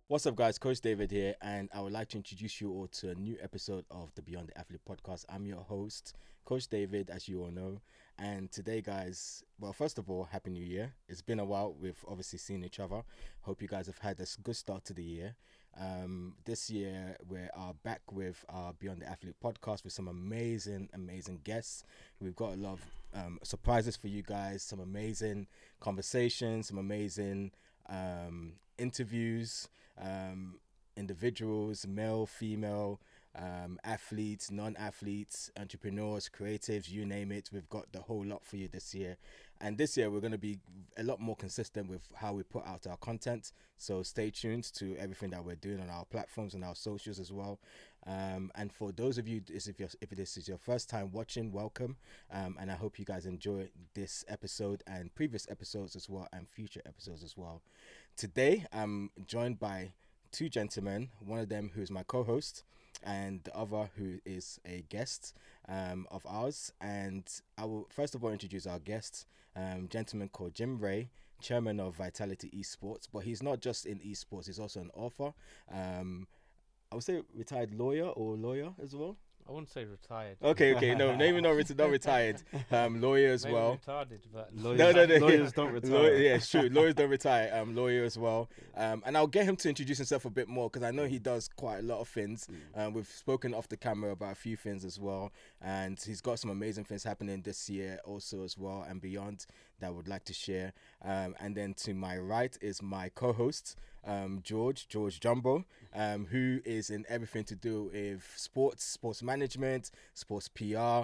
What's up, guys? Coach David here, and I would like to introduce you all to a new episode of the Beyond the Athlete podcast. I'm your host, Coach David, as you all know. And today, guys, well, first of all, Happy New Year. It's been a while. We've obviously seen each other. Hope you guys have had a good start to the year. This year, we are back with our Beyond the Athlete podcast with some amazing guests. We've got a lot of surprises for you guys, some amazing conversations, some amazing interviews, individuals, male, female, athletes, non-athletes, entrepreneurs, creatives, you name it. We've got the whole lot for you this year. And this year we're going to be a lot more consistent with how we put out our content. So stay tuned to everything that we're doing on our platforms and our socials as well. And for those of you, if this is your first time watching, welcome. And I hope you guys enjoy this episode and previous episodes as well, and future episodes as well. Today, I'm joined by two gentlemen, one of them who is my co-host and the other who is a guest of ours. And I will first of all introduce our guest, gentleman called Jim Rai, chairman of Vitality Esports. But he's not just in esports, he's also an author. I would say retired lawyer as well. I wouldn't say retired. Okay, no, maybe not retired. Lawyer as Maybe well. retarded, but Lawyers don't retire. Yeah, it's true. Lawyers don't retire. Lawyer as well. And I'll get him to introduce himself a bit more because I know he does quite a lot of things. We've spoken off the camera about a few things as well, and he's got some amazing things happening this year also as well and beyond that I would like to share. And then to my right is my co-host, George Jumbo, who is in everything to do with sports management, sports PR.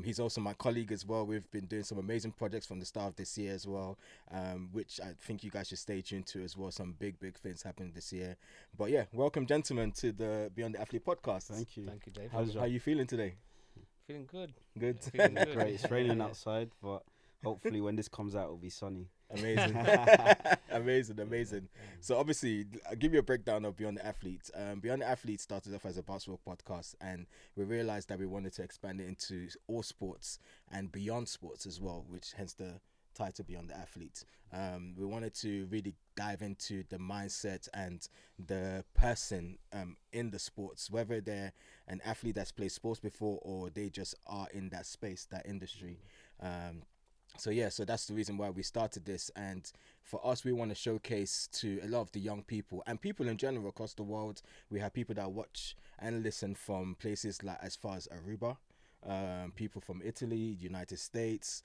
He's also my colleague as well. We've been doing some amazing projects from the start of this year as well, which I think you guys should stay tuned to as well. Some big things happening this year. But yeah, welcome, gentlemen, to the Beyond the Athlete podcast. Thank you. Thank you, Dave. How are you feeling today? Feeling good. Good. Feeling good. Great. It's raining outside, but hopefully when this comes out, it'll be sunny. Amazing. Amazing. So obviously, I'll give you a breakdown of Beyond the Athlete. Beyond the Athlete started off as a basketball podcast, and we realized that we wanted to expand it into all sports and beyond sports as well, which hence the title Beyond the Athlete. We wanted to really dive into the mindset and the person in the sports, whether they're an athlete that's played sports before or they just are in that space, that industry. So that's the reason why we started this. And for us, we want to showcase to a lot of the young people and people in general across the world. We have people that watch and listen from places like as far as Aruba, people from Italy, United States,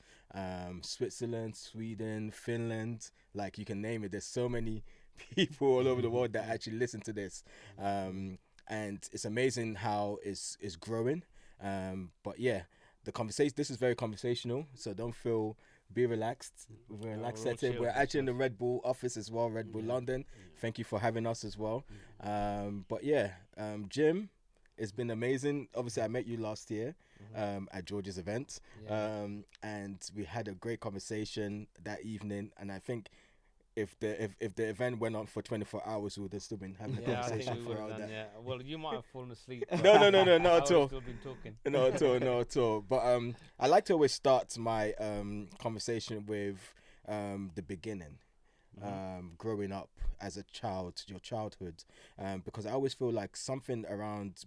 Switzerland, Sweden, Finland, like you can name it. There's so many people all over the world that actually listen to this. And it's amazing how it's growing. But yeah, the conversation, this is very conversational, so be relaxed. We're relaxed setting. We're actually in the Red Bull office as well, Red Bull London. Thank you for having us as well. But yeah, Jim, it's been amazing. Obviously, I met you last year at George's event, and we had a great conversation that evening. And I think if the event went on for 24 hours, we would have still been having a conversation throughout that. Yeah. Well, you might have fallen asleep. No, not at all. Still been talking. Not at all. But I like to always start my conversation with the beginning. Growing up as a child, your childhood, because I always feel like something around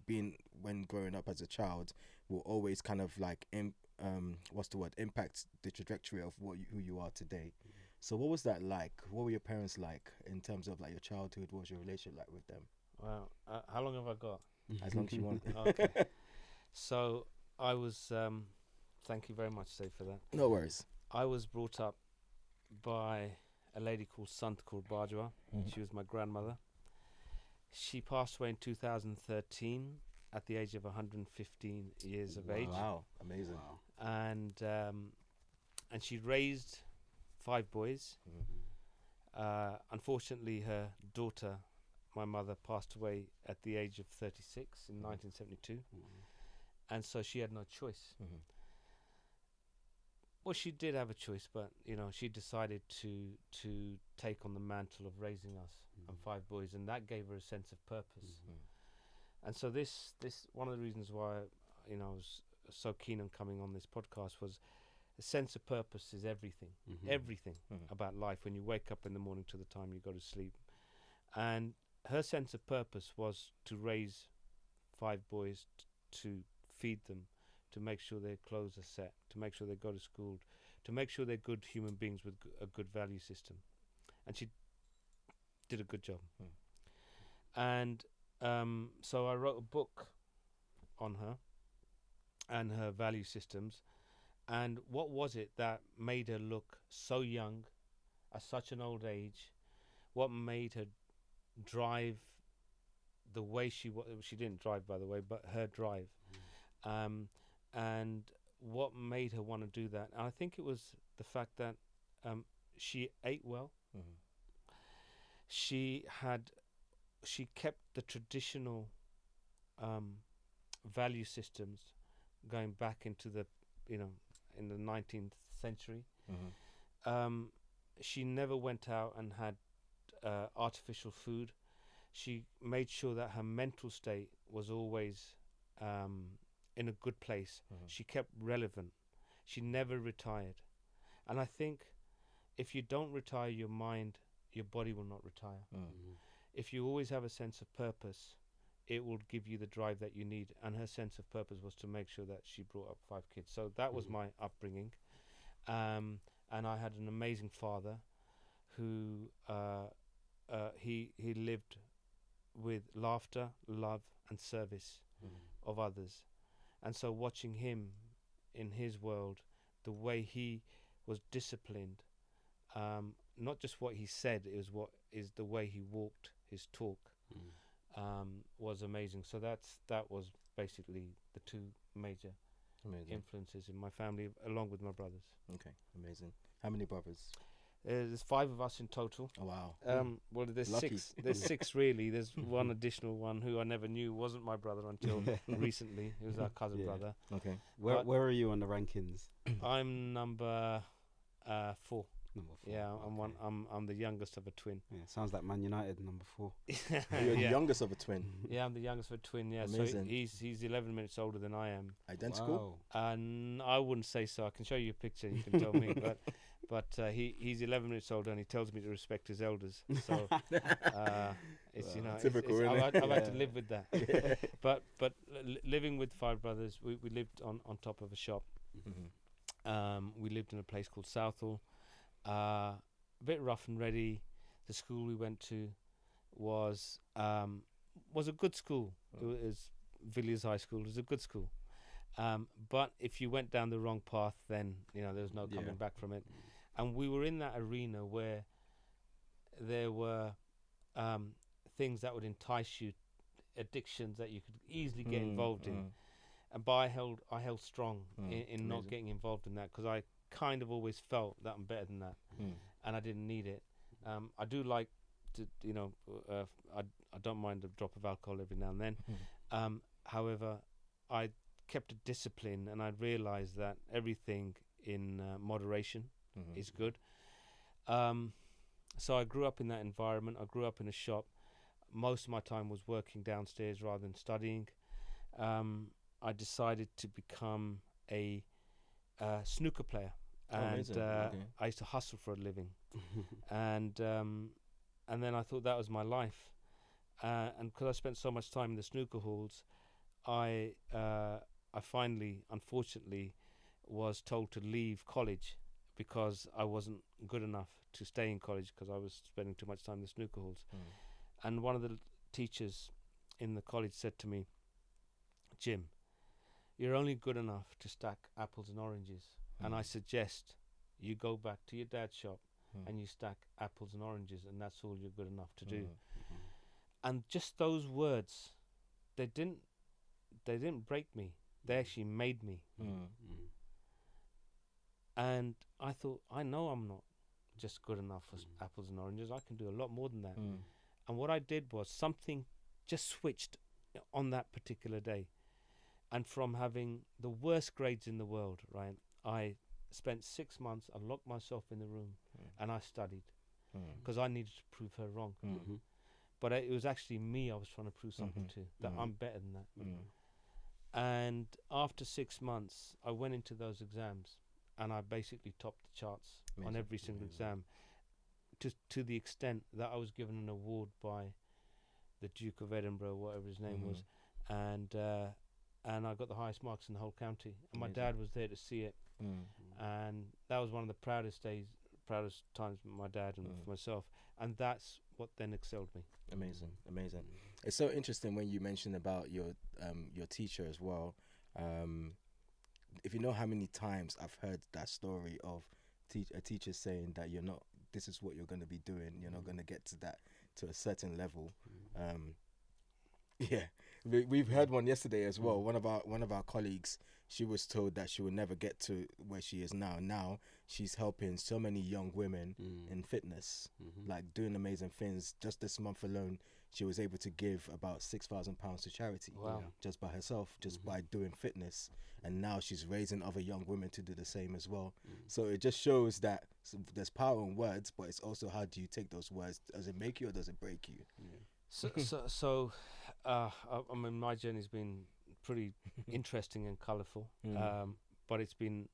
when growing up as a child will always kind of like impact the trajectory of who you are today. So what was that like? What were your parents like in terms of like your childhood? What was your relationship like with them? Wow. How long have I got? As long as you want. Okay. So I was. Thank you very much, Dave, for that. No worries. I was brought up by a lady called Bajwa. She was my grandmother. She passed away in 2013 at the age of 115 years of age. Wow, amazing. And she raised 5 boys. Unfortunately, her daughter, my mother, passed away at the age of 36 in 1972. And so she had no choice. Well, she did have a choice, but she decided to take on the mantle of raising us and 5 boys, and that gave her a sense of purpose. And so this one of the reasons why I was so keen on coming on this podcast was a sense of purpose is everything, everything about life. When you wake up in the morning to the time you go to sleep, and her sense of purpose was to raise 5 boys, to feed them, to make sure their clothes are set, to make sure they go to school, to make sure they're good human beings with a good value system. And she did a good job. And so I wrote a book on her and her value systems. And what was it that made her look so young at such an old age? What made her drive the way she didn't drive, by the way, but her drive. And what made her want to do that? And I think it was the fact that she ate well. She kept the traditional value systems going back into the, in the 19th century. She never went out and had artificial food. She made sure that her mental state was always in a good place. She kept relevant. She never retired. And I think if you don't retire your mind, your body will not retire. If you always have a sense of purpose, it will give you the drive that you need. And her sense of purpose was to make sure that she brought up 5 kids. So that was my upbringing. And I had an amazing father who he lived with laughter, love and service of others. And so watching him in his world, the way he was disciplined, not just what he said, is the way he walked, his talk, was amazing. So that was basically the 2 major influences in my family, along with my brothers. Okay, amazing. How many brothers? There's 5 of us in total. Oh wow. Well, there's Lucky. 6. There's 6 really. There's one additional one who I never knew wasn't my brother until recently. He was our cousin brother. Okay. Where are you on the rankings? I'm number 4. Number 4. Yeah, okay. I'm the youngest of a twin. Yeah, sounds like Man United, number 4. You're the youngest of a twin. Yeah, I'm the youngest of a twin. Yeah, Amazing. so he's 11 minutes older than I am. Identical? Wow. And I wouldn't say so. I can show you a picture. You can tell me, but he's 11 minutes older and he tells me to respect his elders. So it's typical, I've had to live with that. But living with 5 brothers, we lived on top of a shop. We lived in a place called Southall. A bit rough and ready. The school we went to was a good school. It was Villiers High School. It was a good school. But if you went down the wrong path, then there was no coming back from it. And we were in that arena where there were things that would entice you, addictions that you could easily get involved in. But I held strong in not getting involved in that, because I kind of always felt that I'm better than that, and I didn't need it. I do like to, I don't mind a drop of alcohol every now and then. However, I kept a discipline, and I realised that everything in moderation is good. So I grew up in that environment. I grew up in a shop. Most of my time was working downstairs rather than studying. I decided to become a snooker player, and I used to hustle for a living. And then I thought that was my life. And because I spent so much time in the snooker halls, I finally, unfortunately, was told to leave college because I wasn't good enough to stay in college because I was spending too much time in the snooker halls. And one of the teachers in the college said to me, "Jim, you're only good enough to stack apples and oranges, and I suggest you go back to your dad's shop and you stack apples and oranges, and that's all you're good enough to do." And just those words, they didn't break me. They actually made me. And I thought, I know I'm not just good enough for apples and oranges. I can do a lot more than that. And what I did was something just switched on that particular day. And from having the worst grades in the world, right, I spent 6 months, I locked myself in the room and I studied because I needed to prove her wrong. But it was actually me I was trying to prove something to, that I'm better than that. And after 6 months, I went into those exams and I basically topped the charts on every single exam, to the extent that I was given an award by the Duke of Edinburgh, whatever his name was, and I got the highest marks in the whole county. And my dad was there to see it, and that was one of the proudest times with my dad and for myself. And that's what then excelled me. Amazing. It's so interesting when you mentioned about your teacher as well. If you know how many times I've heard that story of a teacher saying that this is what you're going to be doing. You're not going to get to a certain level. Yeah, we've heard one yesterday as well. One of our colleagues, she was told that she would never get to where she is now. Now she's helping so many young women in fitness, like doing amazing things. Just this month alone, she was able to give about £6,000 to charity. Wow. Just by herself, just by doing fitness. And now she's raising other young women to do the same as well. So it just shows that there's power in words, but it's also how do you take those words? Does it make you or does it break you? So I mean, my journey's been pretty interesting and colourful, but it's been,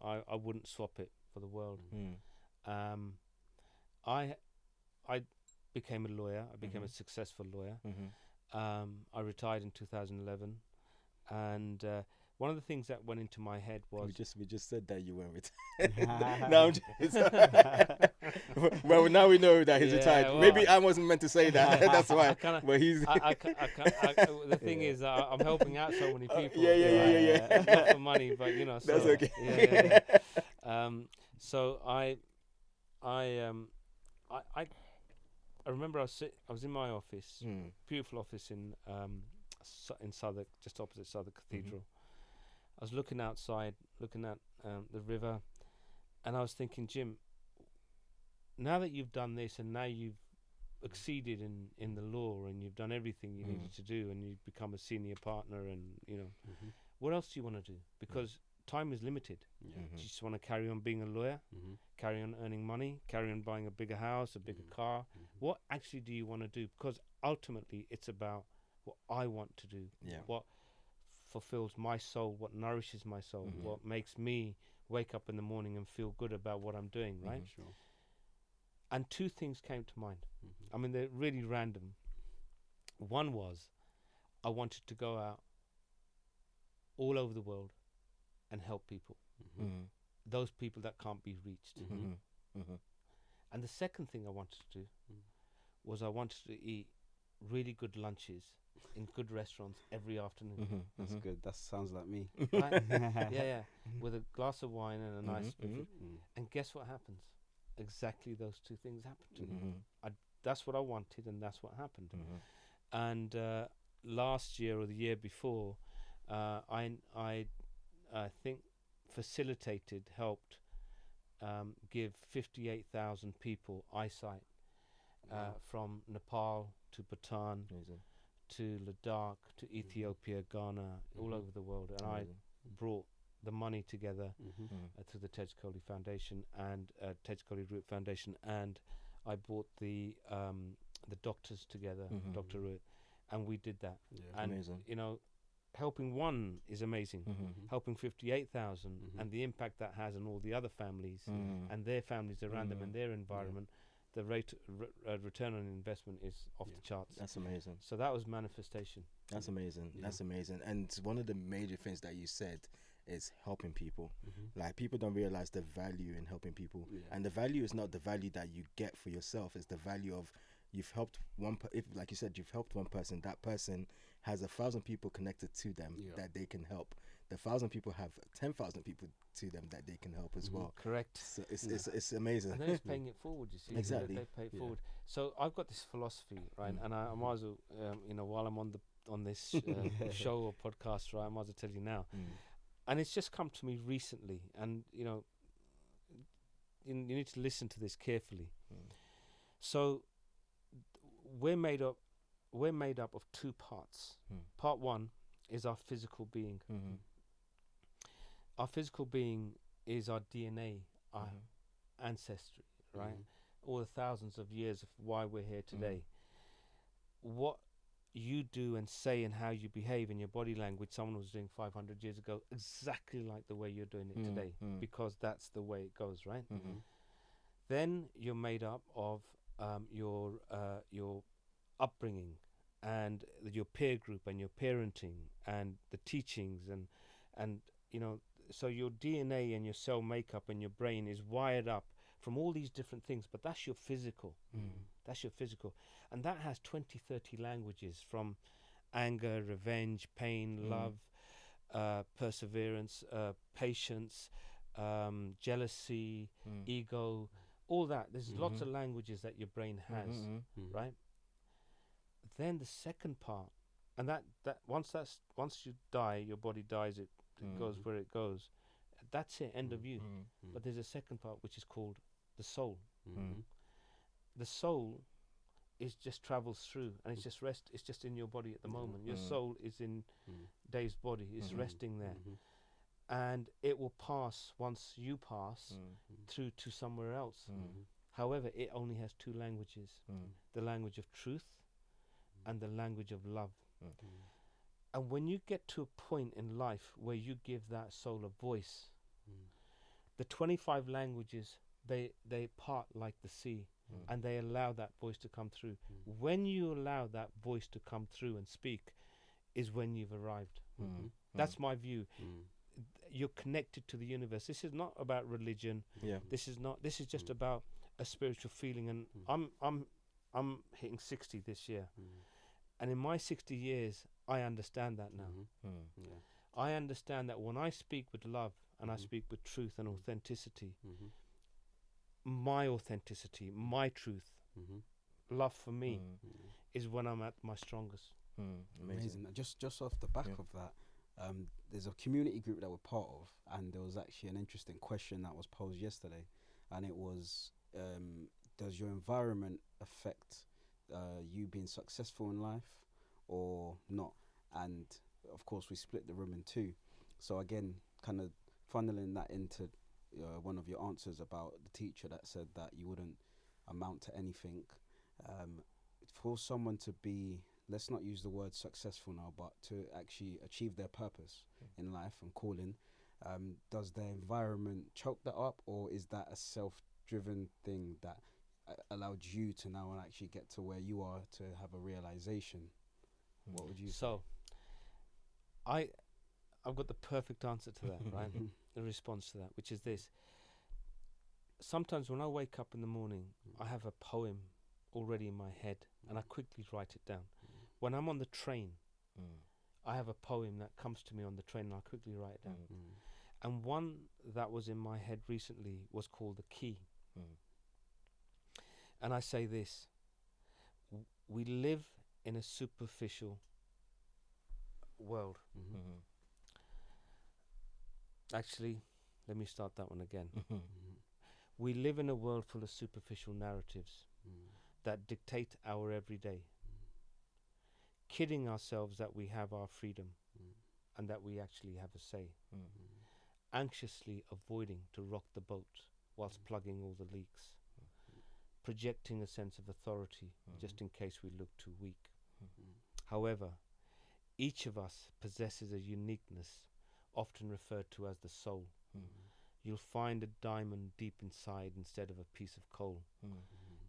I wouldn't swap it for the world. I became a lawyer. I became a successful lawyer. I retired in 2011, and one of the things that went into my head was we just said that you weren't retired. No, I'm just well, now we know that he's retired. Well, maybe I wasn't meant to say that. That's why. But he's. The thing is, I'm helping out so many people. Yeah. Not for money, but that's okay. So I remember I was in my office, beautiful office in Southwark, just opposite Southwark Cathedral. I was looking outside, looking at the river, and I was thinking, Jim, now that you've done this and now you've exceeded in the law and you've done everything you needed to do and you've become a senior partner and, what else do you want to do? Because time is limited. Do you just want to carry on being a lawyer, carry on earning money, carry on buying a bigger house, a bigger car? What actually do you want to do? Because ultimately it's about what I want to do, what fulfills my soul, what nourishes my soul, what makes me wake up in the morning and feel good about what I'm doing, right? Sure. And two things came to mind. I mean, they're really random. One was I wanted to go out all over the world and help people, those people that can't be reached. And the second thing I wanted to do was I wanted to eat really good lunches in good restaurants every afternoon. That's good. That sounds like me. Right? Yeah. With a glass of wine and a nice food. And guess what happens? Exactly those two things happened to me. That's what I wanted, and that's what happened. And last year or the year before, I think helped give 58,000 people eyesight from Nepal to Bhutan to Ladakh to Ethiopia, Ghana, all over the world. And I brought the money together through the Ted Cody Foundation and Ted Cody Group Foundation, and I brought the doctors together, Dr. Ruth, and we did that. And amazing. Helping one is amazing. Helping 58,000 and the impact that has on all the other families and their families around them and their environment, the return on investment is off the charts. That's amazing. So that was manifestation. That's amazing. That's amazing. And one of the major things that you said is helping people. Like, people don't realize the value in helping people, and the value is not the value that you get for yourself. It's the value of you've helped one. If, like you said, you've helped one person, that person has 1,000 people connected to them that they can help. The 1,000 people have 10,000 people to them that they can help as well. Correct. So it's amazing. And then it's paying it forward. You see, exactly. They pay it forward. So I've got this philosophy, right? And I might as well, while I'm on this show or podcast, right, I might as well tell you now. And it's just come to me recently, and you need to listen to this carefully. So we're made up of two parts. Part one is our physical being. Our physical being is our DNA, our ancestry, right? All the thousands of years of why we're here today. What you do and say and how you behave in your body language, someone was doing 500 years ago, exactly like the way you're doing it today, because that's the way it goes, right? Then you're made up of your upbringing and your peer group and your parenting and the teachings and you know, so your DNA and your cell makeup and your brain is wired up from all these different things, but that's your physical. That's your physical, and that has 20, 30 languages, from anger, revenge, pain, love, perseverance, patience, jealousy, ego, all that. There's lots of languages that your brain has, right? Then the second part, and that once you die, your body dies, it goes where it goes. That's it, end of you. But there's a second part which is called the soul. The soul is just travels through, and it's just it's just in your body at the moment. Your soul is in Dave's body, it's resting there. And it will pass, once you pass, through to somewhere else. However, it only has two languages, the language of truth and the language of love. And when you get to a point in life where you give that soul a voice, the 25 languages, they part like the sea, and they allow that voice to come through. When you allow that voice to come through and speak is when you've arrived. That's my view. You're connected to the universe. This is not about religion. This is just about a spiritual feeling. And I'm hitting 60 this year. And in my 60 years, I understand that now. I understand that when I speak with love and I speak with truth and authenticity, my authenticity, my truth, love for me is when I'm at my strongest. Amazing. Just off the back of that, there's a community group that we're part of, and there was actually an interesting question that was posed yesterday, and it was, does your environment affect you being successful in life or not? And of course we split the room in two, so again, kind of funneling that into one of your answers about the teacher that said that you wouldn't amount to anything. For someone to be, let's not use the word successful now, but to actually achieve their purpose in life and calling, does their environment choke that up, or is that a self-driven thing that allowed you to now actually get to where you are, to have a realization? What would you say? So I've got the perfect answer to that, right? The response to that, which is this. Sometimes when I wake up in the morning, I have a poem already in my head, and I quickly write it down. When I'm on the train, I have a poem that comes to me on the train, and I quickly write it down. And one that was in my head recently was called The Key. And I say this: we live in a superficial world. Actually, let me start that one again. We live in a world full of superficial narratives that dictate our everyday, kidding ourselves that we have our freedom and that we actually have a say, anxiously avoiding to rock the boat whilst plugging all the leaks, projecting a sense of authority just in case we look too weak. However, each of us possesses a uniqueness, often referred to as the soul. You'll find a diamond deep inside instead of a piece of coal.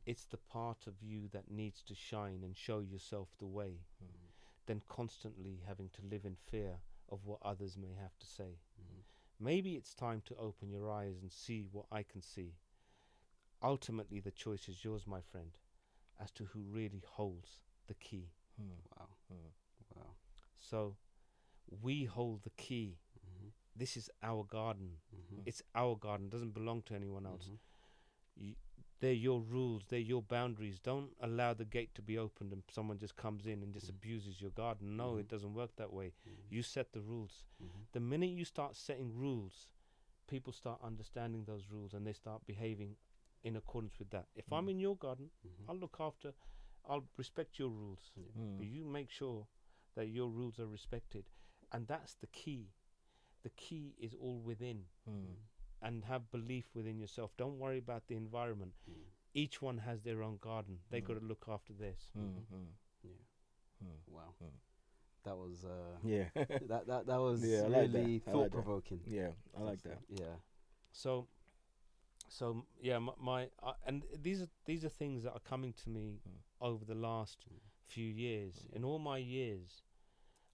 It's the part of you that needs to shine and show yourself the way, than constantly having to live in fear of what others may have to say. Maybe it's time to open your eyes and see what I can see. Ultimately, the choice is yours, my friend, as to who really holds the key. Wow. Wow. So we hold the key. This is our garden. It's our garden. It doesn't belong to anyone else. They're your rules. They're your boundaries. Don't allow the gate to be opened and someone just comes in and just abuses your garden. No, it doesn't work that way. You set the rules. The minute you start setting rules, people start understanding those rules and they start behaving in accordance with that. If I'm in your garden, I'll respect your rules. But you make sure that your rules are respected. And that's the key. The key is all within. And have belief within yourself. Don't worry about the environment. Each one has their own garden. They got to look after theirs. Wow. That was that Yeah, was I like really that. thought provoking. Yeah, I like that. Yeah. So yeah, and these are things that are coming to me over the last few years, in all my years,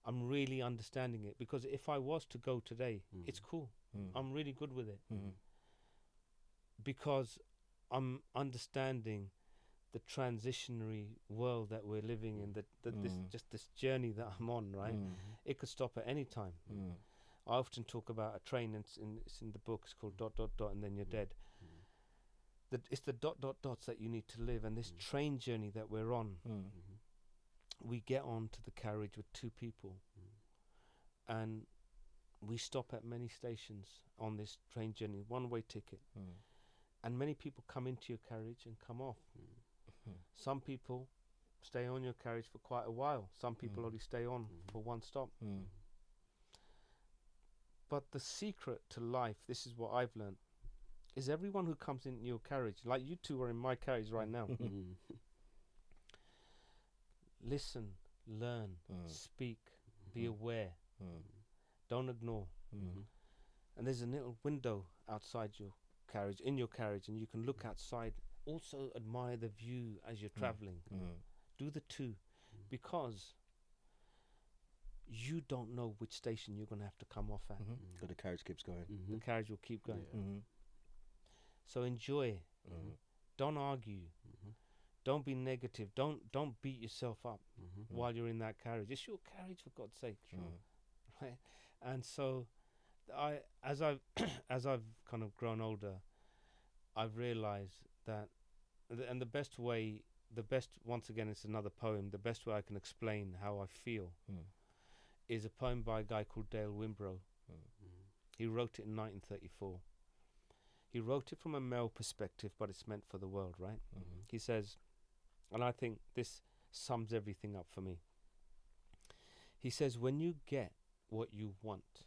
I'm really understanding it. Because if I was to go today, it's cool. I'm really good with it. Because I'm understanding the transitionary world that we're living in, this journey that I'm on, right? It could stop at any time. I often talk about a train, it's in the book, it's called ... and then you're dead. It's the ... that you need to live, and this train journey that we're on, we get onto the carriage with two people, and we stop at many stations on this train journey, one-way ticket, and many people come into your carriage and come off. Some people stay on your carriage for quite a while. Some people only stay on for one stop. But the secret to life, this is what I've learned, is everyone who comes in your carriage, like you two are in my carriage right now, listen, learn, speak, be aware, don't ignore. And there's a little window outside your carriage, in your carriage, and you can look outside. Also admire the view as you're traveling. Do the two, because you don't know which station you're going to have to come off at. So the carriage keeps going. The carriage will keep going. So enjoy. Don't argue. Don't be negative. Don't beat yourself up while you're in that carriage. It's your carriage, for God's sake. Right? And so as I've kind of grown older, I've realized that, and the best, once again, it's another poem, the best way I can explain how I feel is a poem by a guy called Dale Wimbrough. He wrote it in 1934. He wrote it from a male perspective, but it's meant for the world, right? He says, and I think this sums everything up for me. He says, when you get what you want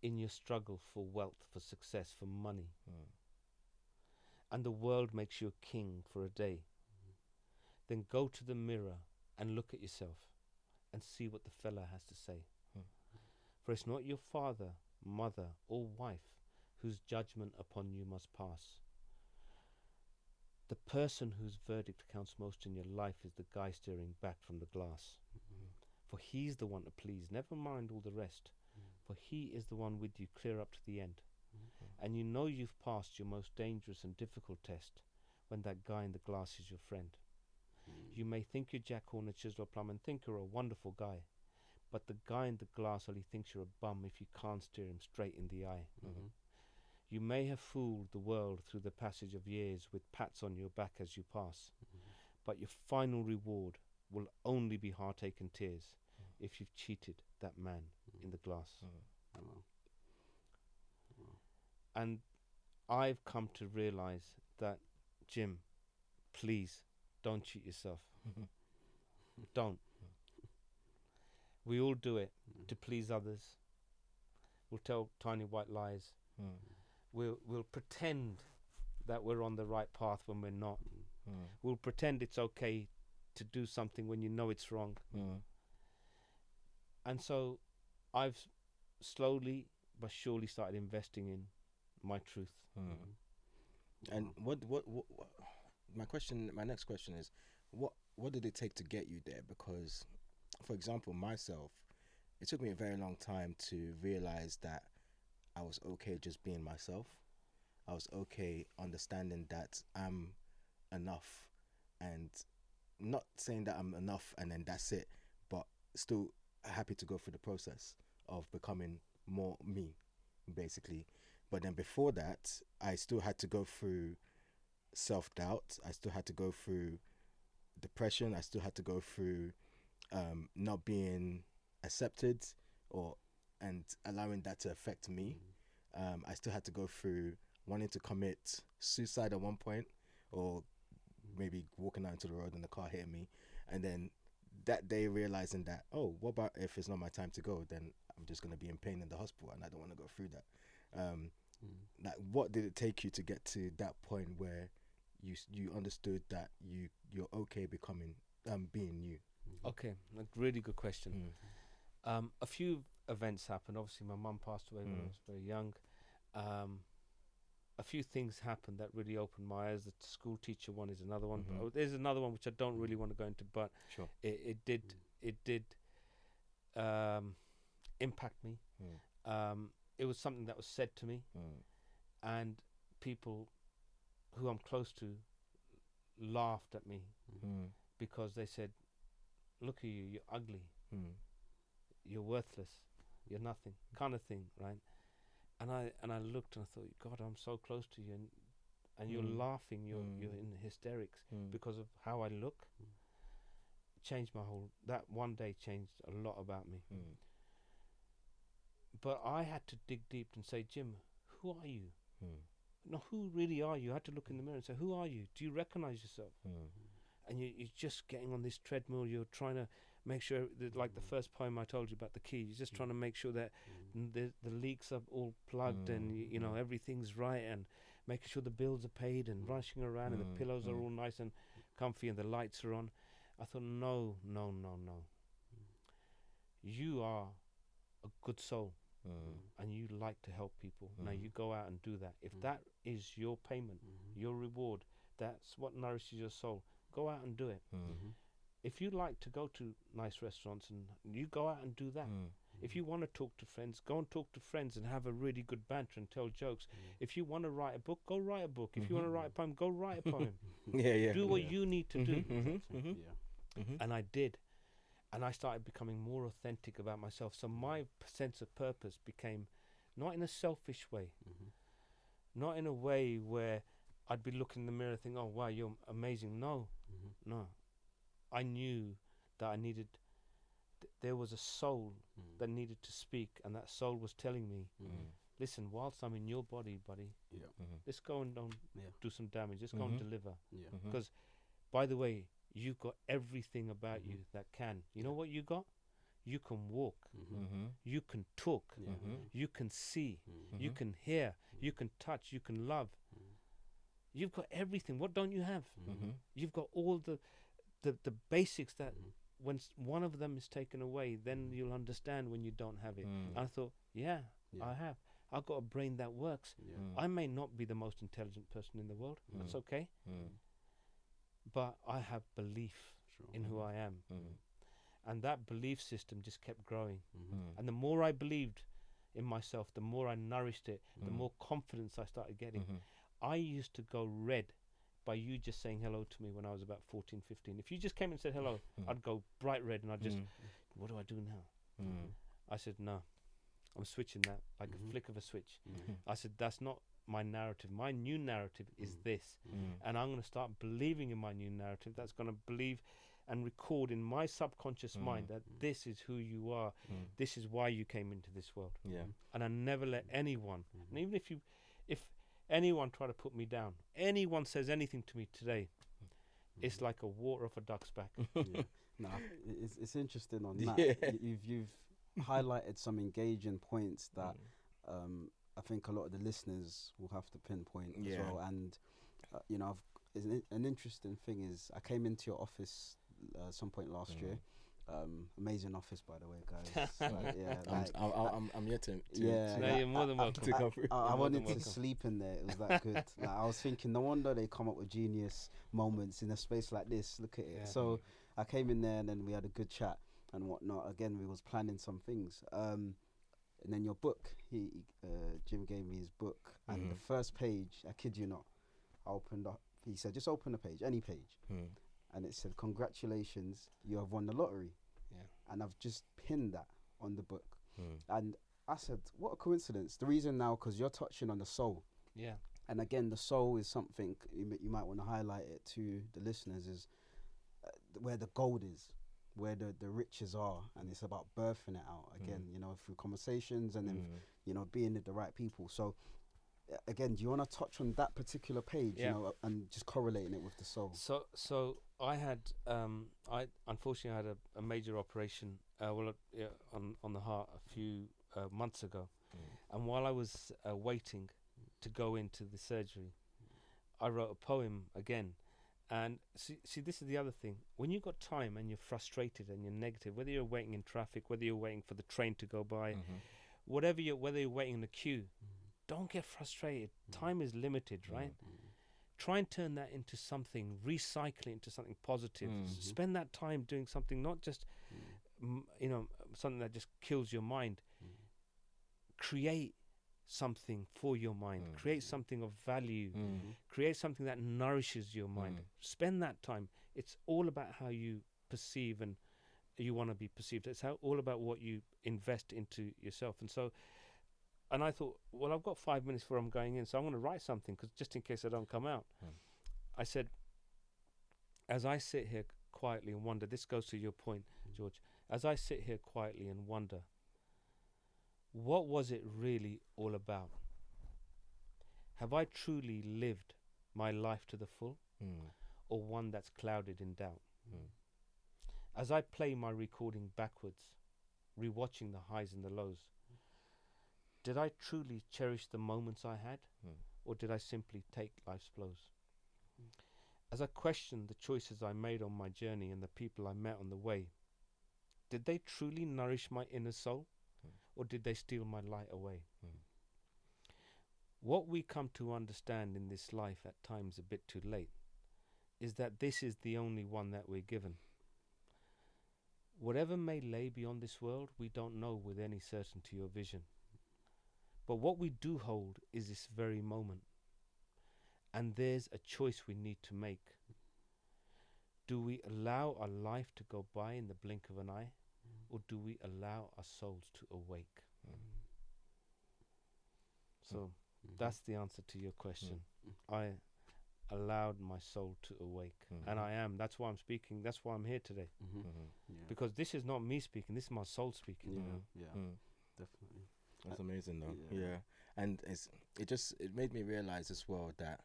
in your struggle for wealth, for success, for money, and the world makes you a king for a day, then go to the mirror and look at yourself and see what the fella has to say. For it's not your father, mother, or wife whose judgment upon you must pass. The person whose verdict counts most in your life is the guy staring back from the glass. For he's the one to please, never mind all the rest. For he is the one with you clear up to the end. And you know you've passed your most dangerous and difficult test when that guy in the glass is your friend. You may think you're Jack Horner, Chisel Plum, and think you're a wonderful guy, but the guy in the glass only thinks you're a bum if you can't steer him straight in the eye. You may have fooled the world through the passage of years with pats on your back as you pass, but your final reward will only be heartache and tears if you've cheated that man in the glass. And I've come to realize that, Jim, please don't cheat yourself. Don't. We all do it to please others. We'll tell tiny white lies. We'll pretend that we're on the right path when we're not. We'll pretend it's okay to do something when you know it's wrong. And so I've slowly but surely started investing in my truth. And what my next question is, what did it take to get you there? Because, for example, myself, it took me a very long time to realize that I was okay just being myself. I was okay understanding that I'm enough, and not saying that I'm enough and then that's it, but still happy to go through the process of becoming more me, basically. But then before that, I still had to go through self-doubt. I still had to go through depression. I still had to go through not being accepted and allowing that to affect me. I still had to go through wanting to commit suicide at one point, or maybe walking out into the road and the car hitting me, and then that day realizing that, oh, what about if it's not my time to go? Then I'm just going to be in pain in the hospital, and I don't want to go through that. Like, what did it take you to get to that point where you understood that you're okay becoming being you? Okay, a really good question. A few events happened. Obviously, my mum passed away when I was very young. a few things happened that really opened my eyes. The school teacher one is another one. But there's another one which I don't really want to go into, but Sure. it did impact me. It was something that was said to me, and people who I'm close to laughed at me because they said, "Look at you, you're ugly, you're worthless, you're nothing," kind of thing, right? And I looked and I thought, God, I'm so close to you, and you're laughing, you're in hysterics because of how I look. Changed my whole. That one day changed a lot about me. But I had to dig deep and say, Jim, who are you? No, who really are you? I had to look in the mirror and say, who are you? Do you recognize yourself? And you're just getting on this treadmill. You're trying to make sure that, like the first poem I told you about the key, you're just trying to make sure that the leaks are all plugged and you know everything's right, and making sure the bills are paid, and rushing around and the pillows are all nice and comfy and the lights are on. I thought, no. You are a good soul and you like to help people. Now you go out and do that. If that is your payment, your reward, that's what nourishes your soul. Go out and do it. If you like to go to nice restaurants, and you go out and do that. If you want to talk to friends, go and talk to friends and have a really good banter and tell jokes. If you want to write a book, go write a book. If you want to write a poem, go write a poem. Do what you need to do. And I did. And I started becoming more authentic about myself. So my sense of purpose became not in a selfish way, not in a way where I'd be looking in the mirror thinking, oh, wow, you're amazing. No. I knew that I needed, there was a soul that needed to speak, and that soul was telling me, listen, whilst I'm in your body, buddy, let's go and do some damage. Let's go and deliver. Because, by the way, you've got everything about you that can. You know what you got? You can walk. You can talk. You can see. You can hear. You can touch. You can love. You've got everything. What don't you have? You've got all the basics that when one of them is taken away, then you'll understand when you don't have it. I thought, I have. I've got a brain that works. I may not be the most intelligent person in the world. That's okay. But I have belief in who I am. And that belief system just kept growing. And the more I believed in myself, the more I nourished it, the more confidence I started getting. I used to go red by you just saying hello to me when I was about 14, 15. If you just came and said hello, I'd go bright red and I'd just, what do I do now? I said, no, I'm switching that like a flick of a switch. I said, that's not my narrative. My new narrative is this. And I'm going to start believing in my new narrative. That's going to believe and record in my subconscious mind that this is who you are. This is why you came into this world. And I never let anyone, and even if anyone try to put me down, anyone says anything to me today, it's like a water off a duck's back. No, it's interesting on that. You've highlighted some engaging points that I think a lot of the listeners will have to pinpoint as well. And you know, an interesting thing is I came into your office some point last year. Amazing office, by the way, guys. I'm yet to no, you're more than welcome to come through. I wanted to sleep in there. It was that good. Like, I was thinking, no wonder they come up with genius moments in a space like this. Look at it. So I came in there and then we had a good chat and whatnot. Again, we was planning some things. And then your book, Jim gave me his book, and the first page, I kid you not, I opened up. He said, just open a page, any page. And it said, congratulations, you have won the lottery. And I've just pinned that on the book. And I said, what a coincidence. The reason now, because you're touching on the soul. And again, the soul is something, you might want to highlight it to the listeners, is where the gold is, where the riches are. And it's about birthing it out, again, you know, through conversations and then, you know, being with the right people. So, again, do you want to touch on that particular page, you know, and just correlating it with the soul? So I had, I unfortunately had a major operation, on the heart a few months ago, and while I was waiting to go into the surgery, I wrote a poem again. And see, this is the other thing. When you've got time and you're frustrated and you're negative, whether you're waiting in traffic, whether you're waiting for the train to go by, whether you're waiting in the queue, don't get frustrated. Time is limited, right? Try and turn that into something, recycle it into something positive. Spend that time doing something, not just, something that just kills your mind. Create something for your mind. Create something of value. Create something that nourishes your mind. Spend that time. It's all about how you perceive and you want to be perceived. It's all about what you invest into yourself. And I thought, well, I've got 5 minutes before I'm going in, so I'm going to write something, because just in case I don't come out. I said, as I sit here quietly and wonder, this goes to your point, George, as I sit here quietly and wonder, what was it really all about? Have I truly lived my life to the full, or one that's clouded in doubt? As I play my recording backwards, rewatching the highs and the lows, did I truly cherish the moments I had, or did I simply take life's blows? As I questioned the choices I made on my journey and the people I met on the way, did they truly nourish my inner soul, or did they steal my light away? What we come to understand in this life, at times a bit too late, is that this is the only one that we're given. Whatever may lay beyond this world, we don't know with any certainty or vision. But what we do hold is this very moment. And there's a choice we need to make. Do we allow our life to go by in the blink of an eye, or do we allow our souls to awake? So that's the answer to your question. I allowed my soul to awake, and I am. That's why I'm speaking. That's why I'm here today. Because this is not me speaking. This is my soul speaking. Definitely. That's amazing, though. Yeah, and it made me realize as well that,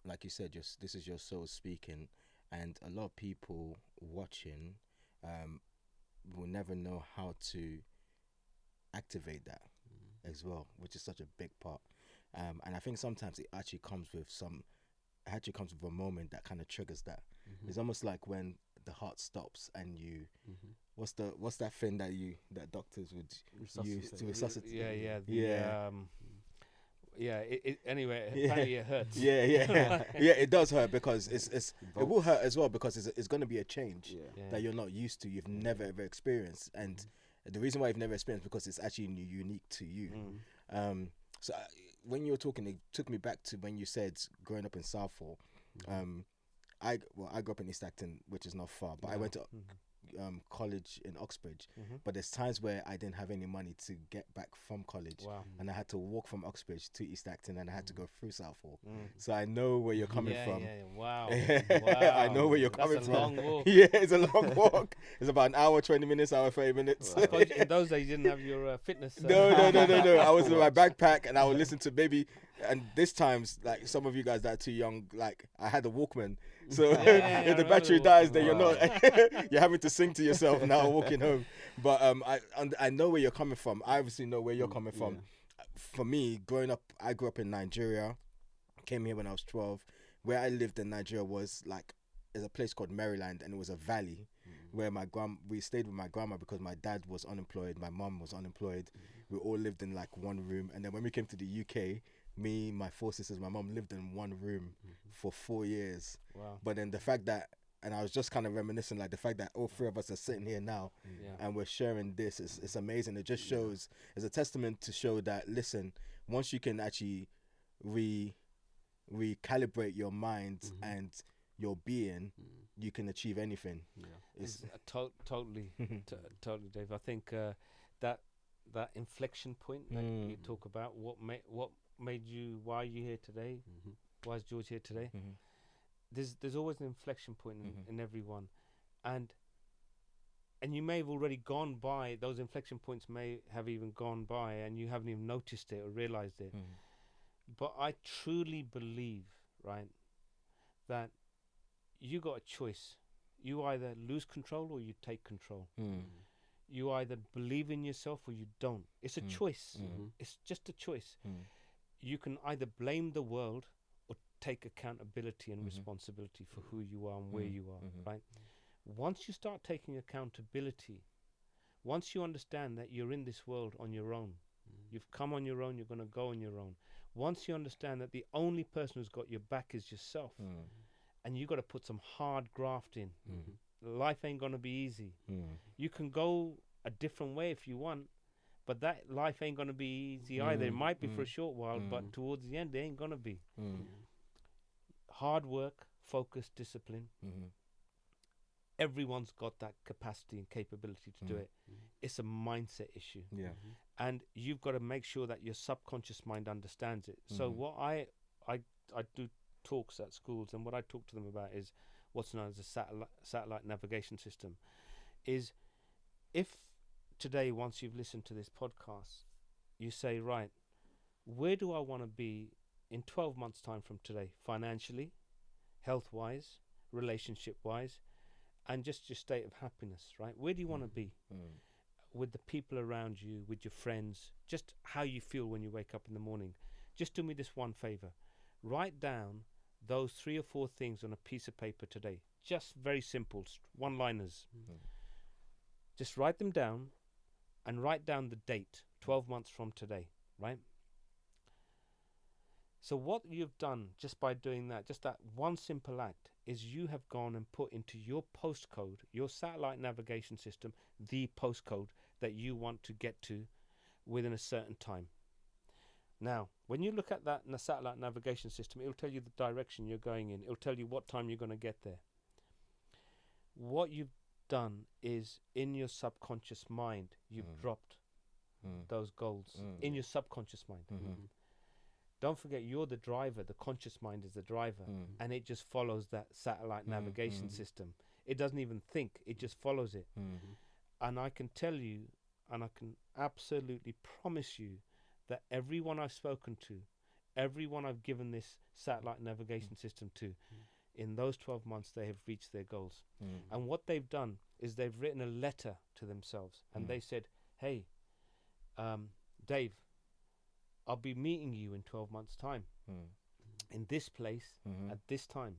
like you said, this is your soul speaking, and a lot of people watching will never know how to activate that as well, which is such a big part. And I think sometimes it actually comes with a moment that kind of triggers that. It's almost like when the heart stops and you what's that thing that doctors would use to resuscitate? Apparently it hurts. It does hurt, because it will hurt as well, because it's going to be a change that you're not used to, you've never ever experienced, and the reason why you've never experienced, because it's actually unique to you. So when you were talking, it took me back to when you said growing up in Southall. I grew up in East Acton, which is not far, but I went to college in Oxbridge. But there's times where I didn't have any money to get back from college, and I had to walk from Oxbridge to East Acton, and I had to go through Southall. So I know where you're coming from. Wow. I know where you're coming from. Long walk. It's a long walk. It's about an hour, 20 minutes, hour, 30 minutes. I suppose in those days you didn't have your fitness. No. I was with my backpack, and I would listen to maybe. And this times, like some of you guys that are too young, like I had a Walkman. So if the battery dies, then you're not. You're having to sing to yourself now walking home. But I know where you're coming from. I obviously know where you're coming from. For me, growing up, I grew up in Nigeria. Came here when I was 12. Where I lived in Nigeria was there's a place called Maryland, and it was a valley where we stayed with my grandma, because my dad was unemployed, my mum was unemployed. We all lived in one room, and then when we came to the UK, me, my 4 sisters, my mum lived in one room for 4 years. Wow. But then the fact that, and I was just kind of reminiscing, the fact that all 3 of us are sitting here now and we're sharing this, it's amazing. It just shows, it's a testament to show that, listen, once you can actually recalibrate your mind and your being, you can achieve anything. It's totally, Dave. I think that inflection point that you talk about, what made you, why are you here today? Why is George here today? There's always an inflection point in everyone, and you may have already gone by those inflection points, may have even gone by, and you haven't even noticed it or realized it. But I truly believe, right, that you got a choice. You either lose control or you take control. You either believe in yourself or you don't. It's a choice. It's just a choice. You can either blame the world or take accountability and responsibility for who you are and where you are, right? Once you start taking accountability, once you understand that you're in this world on your own, You've come on your own, you're going to go on your own. Once you understand that the only person who's got your back is yourself, and you got to put some hard graft in. Life ain't going to be easy. You can go a different way if you want, but that life ain't going to be easy either. It might be for a short while, but towards the end, it ain't going to be. Hard work, focus, discipline. Everyone's got that capacity and capability to do it. It's a mindset issue. And you've got to make sure that your subconscious mind understands it. So what I do talks at schools, and what I talk to them about is what's known as a satellite navigation system. Is if today, once you've listened to this podcast, you say, right, where do I want to be in 12 months' time from today, financially, health-wise, relationship-wise, and just your state of happiness, right? Where do you want to be? With the people around you, with your friends, just how you feel when you wake up in the morning. Just do me this one favor. Write down those 3 or 4 things on a piece of paper today. Just very simple, one-liners. Just write them down and write down the date, 12 months from today, right? So what you've done just by doing that, just that one simple act, is you have gone and put into your postcode, your satellite navigation system, the postcode that you want to get to within a certain time. Now, when you look at that in the satellite navigation system, it'll tell you the direction you're going in. It'll tell you what time you're going to get there. What you've done is, in your subconscious mind, you've dropped those goals in your subconscious mind. Don't forget, you're the driver. The conscious mind is the driver, and it just follows that satellite navigation system. It doesn't even think, it just follows it. And I can tell you, and I can absolutely promise you, that everyone I've spoken to, everyone I've given this satellite navigation system to, in those 12 months they have reached their goals. And what they've done is they've written a letter to themselves, and they said, hey, Dave, I'll be meeting you in 12 months' time in this place at this time.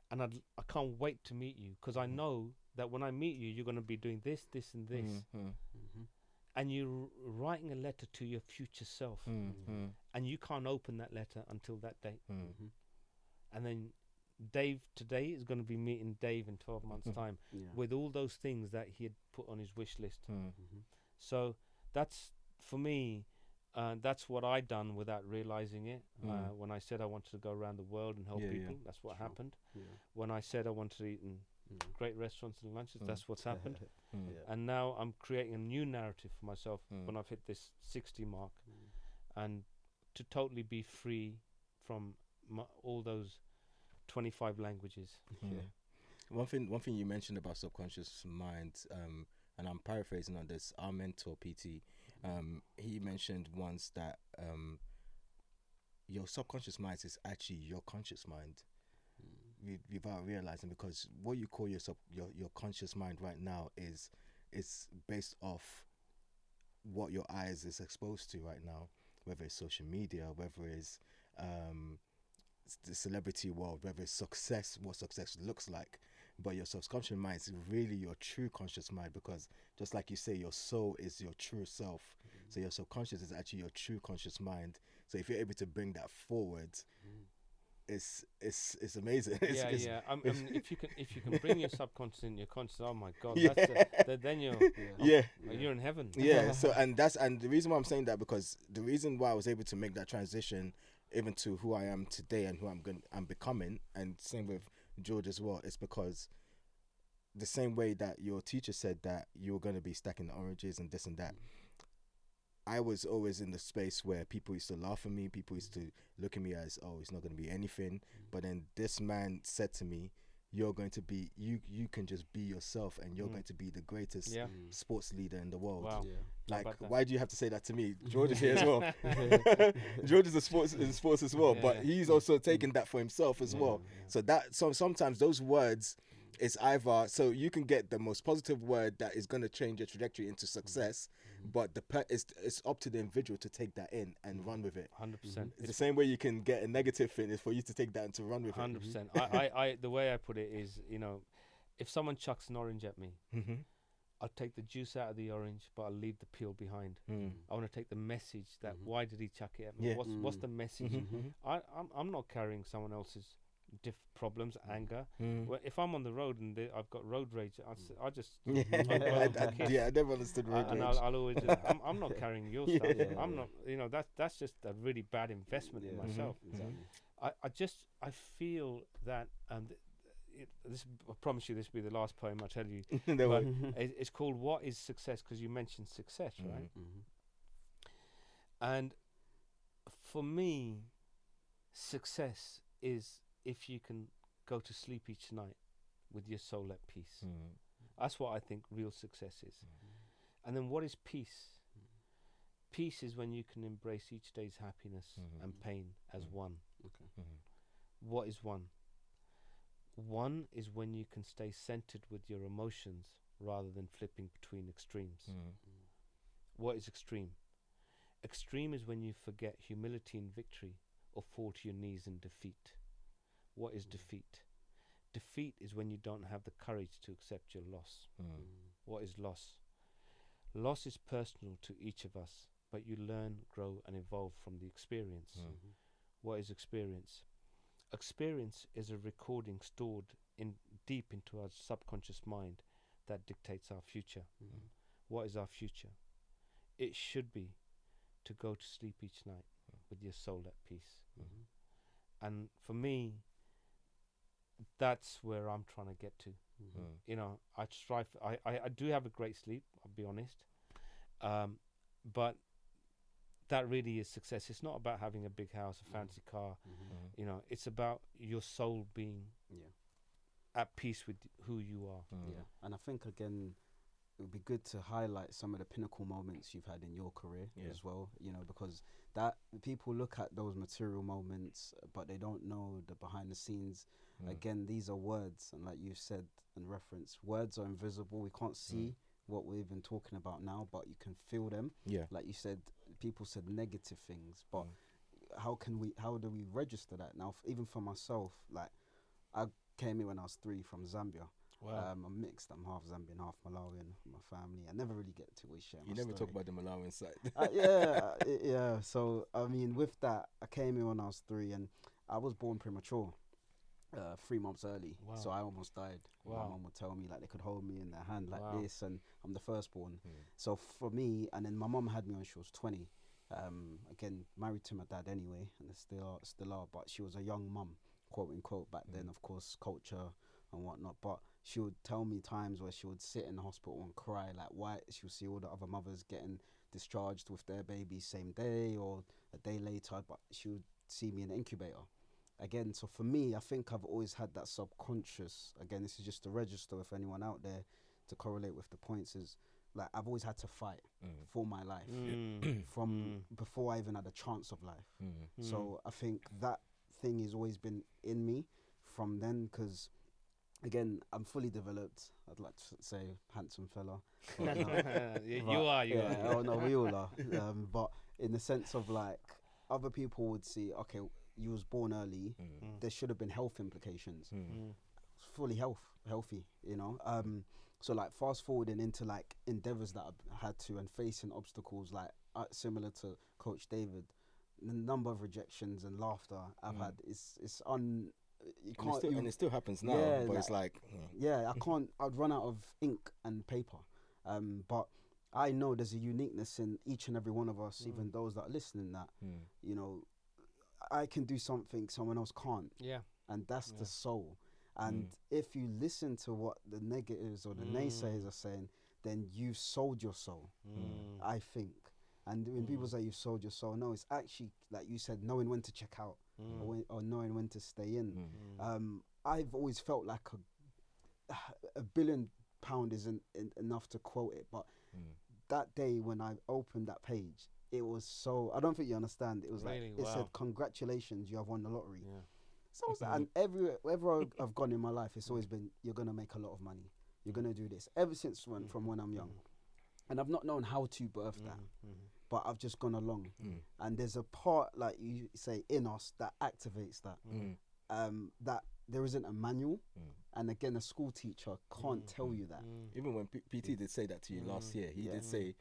And I can't wait to meet you, because I know that when I meet you, you're going to be doing this, this, and this. And you're writing a letter to your future self. And you can't open that letter until that date. And then Dave today is going to be meeting Dave in 12 months' time with all those things that he had put on his wish list. So that's, for me, that's what I done without realizing it. When I said I wanted to go around the world and help people, that's what happened. When I said I wanted to eat in great restaurants and lunches, that's what's happened. And now I'm creating a new narrative for myself when I've hit this 60 mark, and to totally be free from all those 25 languages. One thing you mentioned about subconscious mind, and I'm paraphrasing on this, our mentor PT, he mentioned once that your subconscious mind is actually your conscious mind, without realizing, because what you call your conscious mind right now is based off what your eyes is exposed to right now, whether it's social media, whether it's the celebrity world, whether it's success, what success looks like. But your subconscious mind is really your true conscious mind, because just like you say, your soul is your true self. So your subconscious is actually your true conscious mind. So if you're able to bring that forward, it's amazing. If you can bring your subconscious in your conscious, oh my God, then you're you're in heaven. So and the reason why I'm saying that, because the reason why I was able to make that transition even to who I am today and who I'm becoming, and same with George as well, is because the same way that your teacher said that you were going to be stacking the oranges and this and that, I was always in the space where people used to laugh at me, people used to look at me as, oh, it's not going to be anything. But then this man said to me, you're going to be, you can just be yourself, and you're going to be the greatest sports leader in the world. Wow. Like, why do you have to say that to me? George is here as well. George is in sports as well, but he's also taking that for himself as well. So sometimes those words, it's either, so you can get the most positive word that is going to change your trajectory into success, but it's up to the individual to take that in and run with it. 100%. It's the same way you can get a negative thing, is for you to take that and to run with 100%. it. 100%. I the way I put it is, if someone chucks an orange at me, I'll take the juice out of the orange, but I'll leave the peel behind. I want to take the message that why did he chuck it at me? What's the message? I'm not carrying someone else's problems, anger. Well, if I'm on the road and I've got road rage, I just I never understood road rage. And I'll always I'm not carrying your stuff. I'm not, that's just a really bad investment in myself. I feel that I promise you this will be the last poem I tell you. But it's called What is Success, because you mentioned success, right? And for me, success is if you can go to sleep each night with your soul at peace. That's what I think real success is. And then what is peace? Peace is when you can embrace each day's happiness and pain as one. What is one? One is when you can stay centered with your emotions rather than flipping between extremes. What is extreme? Extreme is when you forget humility in victory or fall to your knees in defeat. What is defeat? Defeat is when you don't have the courage to accept your loss. What is loss? Loss is personal to each of us, but you learn, grow, and evolve from the experience. What is experience? Experience is a recording stored deep into our subconscious mind that dictates our future. What is our future? It should be to go to sleep each night with your soul at peace. And for me, that's where I'm trying to get to. I strive. I do have a great sleep, I'll be honest, but that really is success. It's not about having a big house, a fancy car. It's about your soul being at peace with who you are. And I think again, it would be good to highlight some of the pinnacle moments you've had in your career as well. Because that people look at those material moments, but they don't know the behind the scenes. Again, these are words, and like you said and reference, words are invisible. We can't see what we've been talking about now, but you can feel them. Like you said, people said negative things, but how do we register that now? Even for myself, like I came here when I was 3 from Zambia. Wow. I'm mixed. I'm half Zambian, half Malawian. My family. I never really get to share my You never story. talk about the Malawian side. Yeah. So I mean, with that, I came here when I was 3, and I was born premature, 3 months early. Wow. So I almost died. Wow. My mum would tell me like they could hold me in their hand like Wow. this, and I'm the firstborn. So for me, and then my mum had me when she was 20. Again, married to my dad anyway, and they still are. But she was a young mum, quote unquote, back then. Of course, culture and whatnot. But she would tell me times where she would sit in the hospital and cry, like why she would see all the other mothers getting discharged with their babies same day or a day later, but she would see me in the incubator. Again, so for me, I think I've always had that subconscious. Again, this is just to register with anyone out there to correlate with the points, is like I've always had to fight for my life from before I even had a chance of life. So I think that thing has always been in me from then, because again, I'm fully developed. I'd like to say handsome fella. You are. Oh no, we all are. But in the sense of like, other people would see, okay, you was born early. There should have been health implications. Fully healthy, So like fast forwarding into like endeavors that I've had to, and facing obstacles like similar to Coach David, the number of rejections and laughter I've had is you can't, and it still happens now, but it's like I'd run out of ink and paper, but I know there's a uniqueness in each and every one of us, even those that are listening, that I can do something someone else can't, and that's the soul. And if you listen to what the negatives or the naysayers are saying, then you've sold your soul, I think. And when people say you've sold your soul, no, it's actually, like you said, knowing when to check out or knowing when to stay in. I've always felt like a £1 billion isn't enough to quote it, but that day when I opened that page, it was so, I don't think you understand, it was really, like, it said, congratulations, you have won the lottery. So I was like, and wherever I've gone in my life, it's always been, you're going to make a lot of money. You're going to do this. Ever since from when I'm young. And I've not known how to birth that, but I've just gone along. And there's a part, like you say, in us that activates that. there isn't a manual, and again, a school teacher can't tell you that. Even when PT did say that to you last year, he did say,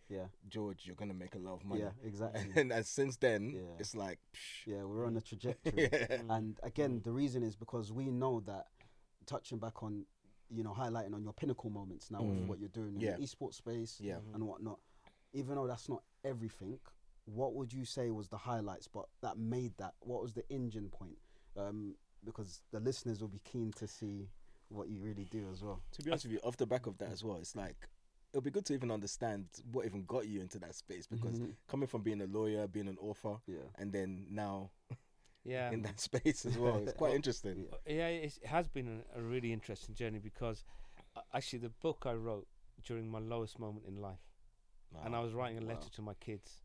George, you're gonna make a lot of money. Yeah, exactly. And since then, it's like, we're on a trajectory. And again, the reason is because we know that, touching back on, you know, highlighting on your pinnacle moments now of what you're doing in the esports space and whatnot, even though that's not everything, what would you say was the highlights, but that made that? What was the engine point? Because the listeners will be keen to see what you really do as well. To be honest with you, off the back of that as well, it's like, it'll be good to even understand what even got you into that space, because coming from being a lawyer, being an author, and then now in that space as well, it's quite interesting. It has been a really interesting journey, because actually the book I wrote during my lowest moment in life, and I was writing a letter to my kids.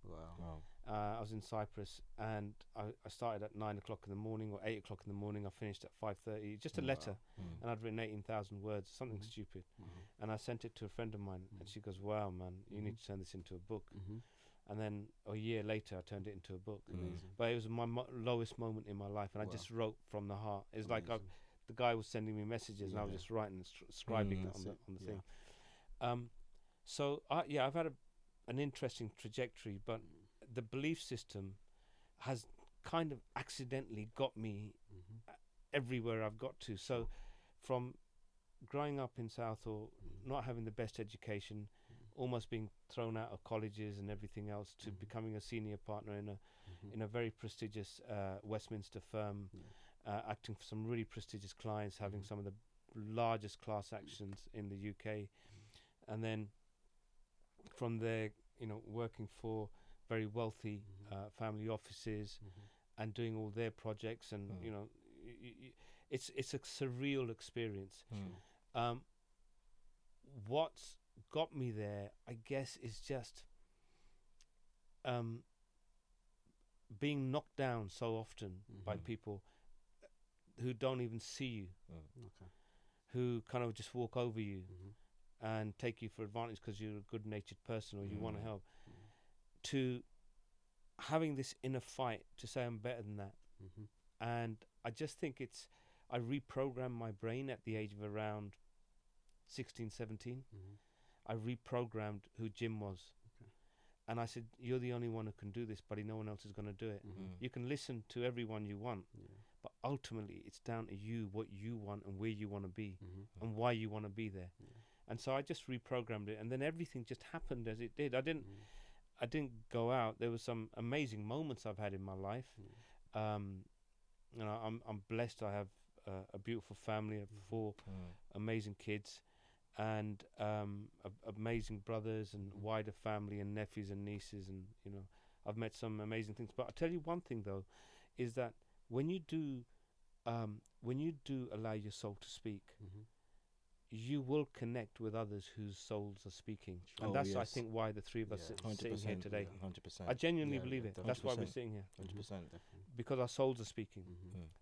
I was in Cyprus, and I started at 9 o'clock in the morning or 8 o'clock in the morning. I finished at 5:30, just a letter, and I'd written 18,000 words, something stupid, and I sent it to a friend of mine, and she goes, "Wow, man, you need to turn this into a book." And then a year later, I turned it into a book. But it was my lowest moment in my life, and I just wrote from the heart. It's like the guy was sending me messages, and I was just writing and scribing that on the thing. So I've had an interesting trajectory, but the belief system has kind of accidentally got me everywhere I've got to. So from growing up in Southall, not having the best education, almost being thrown out of colleges and everything else, to becoming a senior partner in a very prestigious Westminster firm, acting for some really prestigious clients, having some of the largest class actions in the UK, and then from there, you know, working for very wealthy family offices and doing all their projects, and you know, it's a surreal experience. What's got me there, I guess, is just being knocked down so often by people who don't even see you, who kind of just walk over you and take you for advantage because you're a good-natured person or you want to help, to having this inner fight to say I'm better than that. And I just think I reprogrammed my brain at the age of around 16, 17. I reprogrammed who Jim was. And I said, you're the only one who can do this, buddy. No one else is going to do it. You can listen to everyone you want, but ultimately it's down to you, what you want and where you want to be and why you want to be there. And so I just reprogrammed it, and then everything just happened as it did. I didn't go out. There were some amazing moments I've had in my life. You know, I'm blessed. I have a beautiful family. I have 4 amazing kids, and amazing brothers and wider family and nephews and nieces, and you know, I've met some amazing things. But I'll tell you one thing though, is that when you do allow your soul to speak, you will connect with others whose souls are speaking, and that's I think why the 3 of us sitting here today. 100%. I genuinely believe it. That's why we're sitting here. 100%. Because our souls are speaking.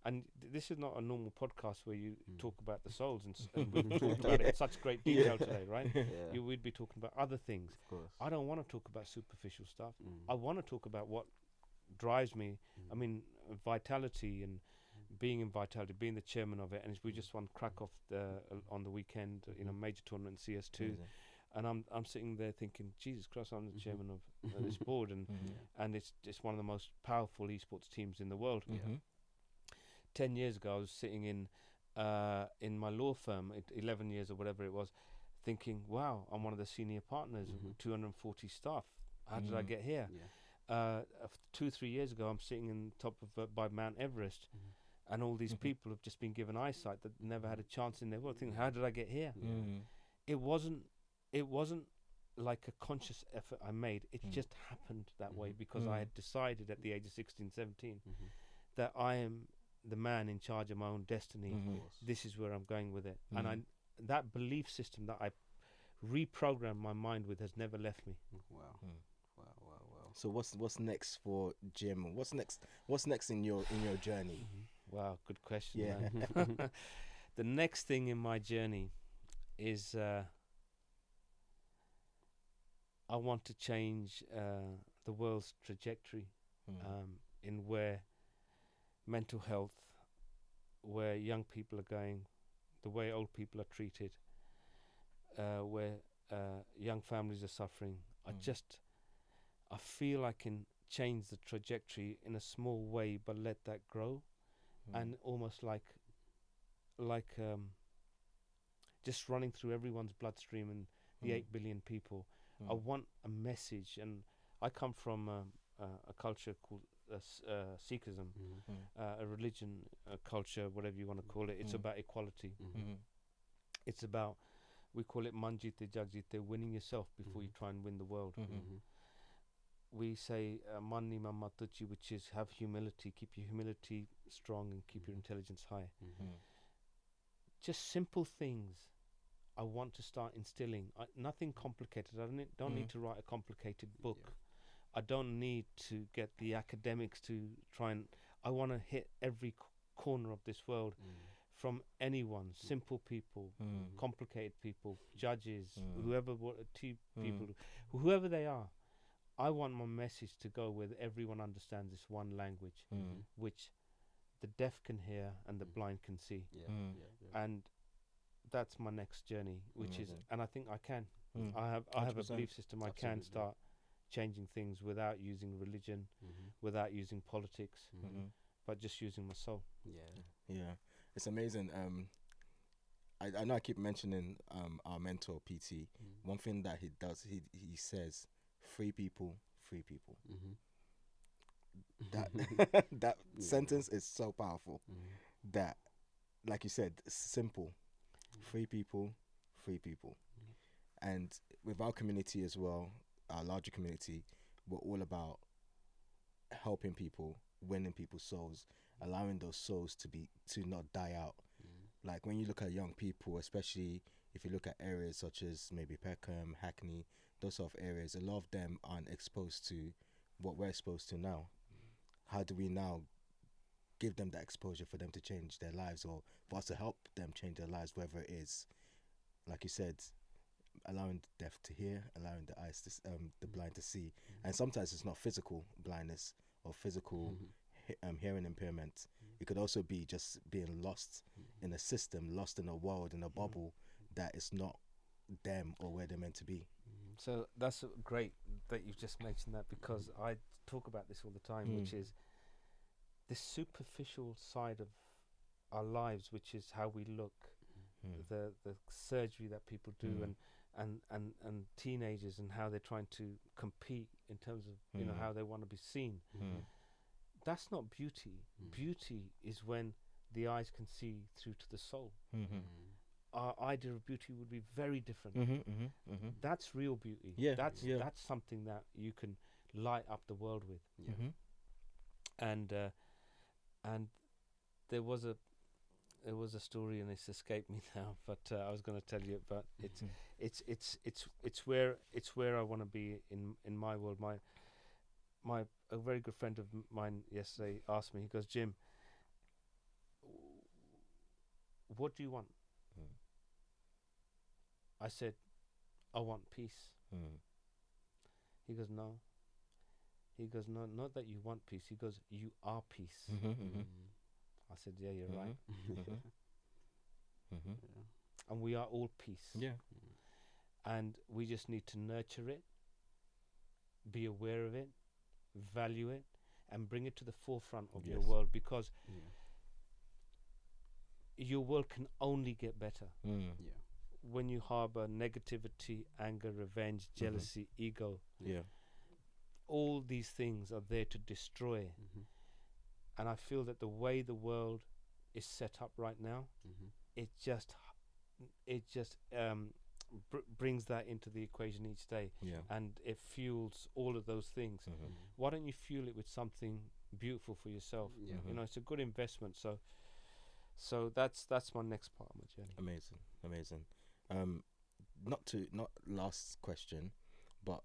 And this is not a normal podcast where you talk about the souls, and we've talked about it in such great detail today, right? We'd be talking about other things. I don't want to talk about superficial stuff. I want to talk about what drives me. I mean, vitality and being in Vitality, being the chairman of it, and we just won Krakow on the weekend, you know, major tournament CS2, and I'm sitting there thinking, Jesus Christ, I'm the chairman of this board, and it's one of the most powerful esports teams in the world. 10 years ago, I was sitting in my law firm, 11 years or whatever it was, thinking, wow, I'm one of the senior partners, 240 staff. How did I get here? 2-3 years ago, I'm sitting in top of by Mount Everest. And all these people have just been given eyesight that never had a chance in their world. Thinking, how did I get here? It wasn't like a conscious effort I made. It just happened that way because I had decided at the age of 16, 17 that I am the man in charge of my own destiny. This is where I'm going with it. And that belief system that I reprogrammed my mind with has never left me. So what's next for Jim? What's next in your journey? Wow, good question. The next thing in my journey is I want to change the world's trajectory in where mental health where young people are going, the way old people are treated, where young families are suffering. I feel I can change the trajectory in a small way, but let that grow, and almost like just running through everyone's bloodstream and the 8 billion people. I want a message, and I come from a culture called Sikhism, a religion, a culture, whatever you want to call it. It's about equality. It's about, we call it manjite jagjite, winning yourself before you try and win the world. We say manni mamatuchi, which is have humility, keep your humility strong and keep your intelligence high. Just simple things I want to start instilling. Nothing complicated. I don't need to write a complicated book. I don't need to get the academics to try and... I want to hit every corner of this world, from anyone, simple people, complicated people, judges, people, whoever they are. I want my message to go where everyone understands this one language, which the deaf can hear and the blind can see. And that's my next journey, which is, and I think I can. I have a belief system. I can start changing things without using religion, without using politics, but just using my soul. Yeah, it's amazing. I know I keep mentioning our mentor PT. One thing that he does, he says, free people, free people. That that sentence is so powerful. That, like you said, simple. Free people, free people. And with our community as well, our larger community, we're all about helping people, winning people's souls, allowing those souls to not die out. Like when you look at young people, especially if you look at areas such as maybe Peckham, Hackney, those sort of areas, a lot of them aren't exposed to what we're exposed to now. How do we now give them that exposure for them to change their lives, or for us to help them change their lives, whether it is, like you said, allowing the deaf to hear, allowing the eyes to the blind to see. And sometimes it's not physical blindness or physical hearing impairment. It could also be just being lost in a system, lost in a world, in a bubble that is not them or where they're meant to be. So that's great that you've just mentioned that, because I talk about this all the time, which is this superficial side of our lives, which is how we look, the surgery that people do, and teenagers and how they're trying to compete in terms of you know how they want to be seen. That's not beauty. Beauty is when the eyes can see through to the soul. Our idea of beauty would be very different. That's real beauty. That's something that you can light up the world with. And there was a story, and it's escaped me now, but I was going to tell you it. But it's where I want to be in my world. A very good friend of mine yesterday asked me. He goes, "Jim, what do you want?" I said, "I want peace." He goes, "No." He goes, "No, not that you want peace." He goes, "You are peace." I said, "Yeah, you're right." And we are all peace. And we just need to nurture it, be aware of it, value it, and bring it to the forefront of your world, because your world can only get better. When you harbor negativity, anger, revenge, jealousy, ego, all these things are there to destroy. And I feel that the way the world is set up right now, it just brings that into the equation each day, and it fuels all of those things. Why don't you fuel it with something beautiful for yourself? You know, it's a good investment. So that's my next part of my journey. Amazing. Not last question, but